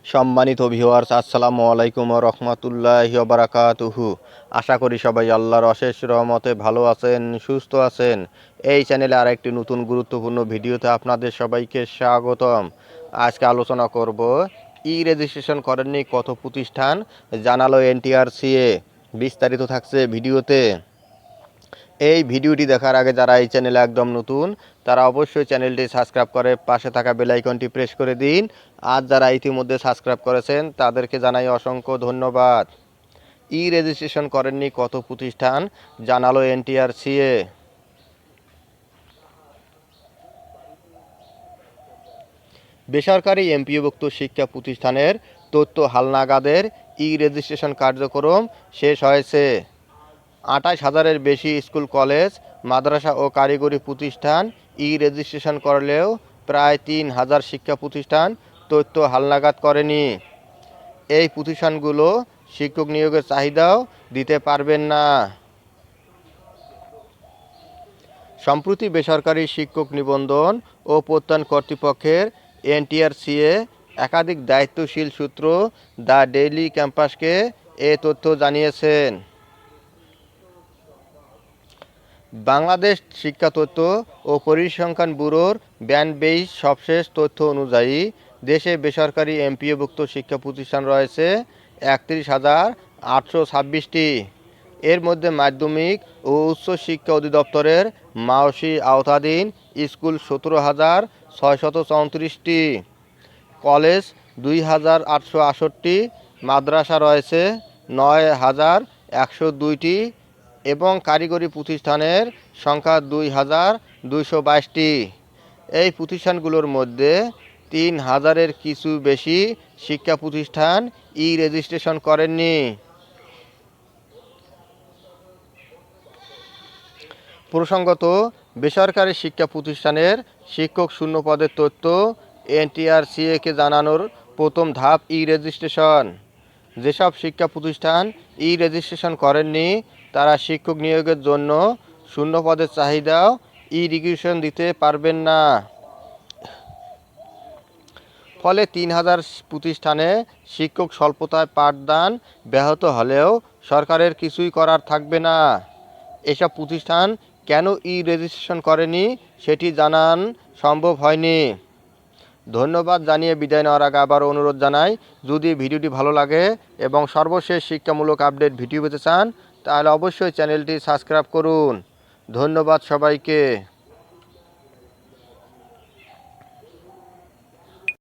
সম্মানিত ভিউয়ার্স, আসসালামু আলাইকুম ওয়া রাহমাতুল্লাহি ওয়া বারাকাতুহু। আশা করি সবাই আল্লাহর অশেষ রহমতে ভালো আছেন, সুস্থ আছেন। এই চ্যানেলে আরেকটি নতুন গুরুত্বপূর্ণ ভিডিওতে আপনাদের সবাইকে স্বাগতম। আজকে আলোচনা করব রেজিস্ট্রেশন করেননি কত প্রতিষ্ঠান, জানালো এনটিআরসিএ। বিস্তারিত থাকছে ভিডিওতে। এই ভিডিওটি দেখার আগে যারা এই চ্যানেলে একদম নতুন তারা অবশ্যই চ্যানেলটি সাবস্ক্রাইব করে পাশে থাকা বেল আইকনটি প্রেস করে দিন। আর যারা ইতিমধ্যে সাবস্ক্রাইব করেছেন তাদেরকে জানাই অসংখ্য ধন্যবাদ। রেজিস্ট্রেশন করেননি কত প্রতিষ্ঠান, জানালো এনটিআরসিএ। বেসরকারি এমপিওভুক্ত শিক্ষা প্রতিষ্ঠানের তথ্য হালনাগাদের রেজিস্ট্রেশন কার্যক্রম শেষ হয়েছে। ২৮,০০০-এর বেশি স্কুল, কলেজ, মাদ্রাসা ও কারিগরি প্রতিষ্ঠান রেজিস্ট্রেশন করলেও প্রায় ৩,০০০ শিক্ষা প্রতিষ্ঠান তথ্য হালনাগাদ করেনি। এই প্রতিষ্ঠানগুলো শিক্ষক নিয়োগের চাহিদাও দিতে পারবেন না। সম্প্রতি বেসরকারি শিক্ষক নিবন্ধন ও প্রত্যয়ন কর্তৃপক্ষের এনটিআরসিএ একাধিক দায়িত্বশীল সূত্র দ্য ডেইলি ক্যাম্পাসকে এ তথ্য জানিয়েছেন। বাংলাদেশ শিক্ষা তথ্য ও পরিসংখ্যান ব্যুরোর ব্যান-বেইস সবশেষ তথ্য অনুযায়ী দেশে বেসরকারি এমপিওভুক্ত শিক্ষা প্রতিষ্ঠান রয়েছে ৩১,৮২৬টি। এর মধ্যে মাধ্যমিক ও উচ্চ শিক্ষা অধিদপ্তরের মাওসি আওতাধীন স্কুল ১৭,৬৩৪টি, কলেজ ২,৮৬৮টি, মাদ্রাসা রয়েছে ৯,১০২টি এবং কারিগরি প্রতিষ্ঠানের সংখ্যা ২,২২২টি। এই প্রতিষ্ঠানগুলোর মধ্যে ৩,০০০-এর কিছু বেশি শিক্ষা প্রতিষ্ঠান রেজিস্ট্রেশন করেননি। প্রসঙ্গত, বেসরকারি শিক্ষা প্রতিষ্ঠানের শিক্ষক শূন্য পদের তথ্য এনটিআরসিএকে জানানোর প্রথম ধাপ রেজিস্ট্রেশন। যেসব শিক্ষা প্রতিষ্ঠান রেজিস্ট্রেশন করেননি তারা শিক্ষক নিয়োগের জন্য শূন্য পদের চাহিদাও রিকুয়েশন দিতে পারবেন না। ফলে ৩,০০০ প্রতিষ্ঠানে শিক্ষক স্বল্পতায় পাঠদান ব্যাহত হলেও সরকারের কিছুই করার থাকবে না। এসব প্রতিষ্ঠান কেন রেজিস্ট্রেশন করেনি সেটি জানান সম্ভব হয়নি। ধন্যবাদ জানিয়ে বিদায় নেওয়ার আগে আবার অনুরোধ জানাই, যদি ভিডিওটি ভালো লাগে এবং সর্বশেষ শিক্ষামূলক আপডেট ভিডিও পেতে চান তাহলে অবশ্যই চ্যানেলটি সাবস্ক্রাইব করুন। ধন্যবাদ সবাইকে।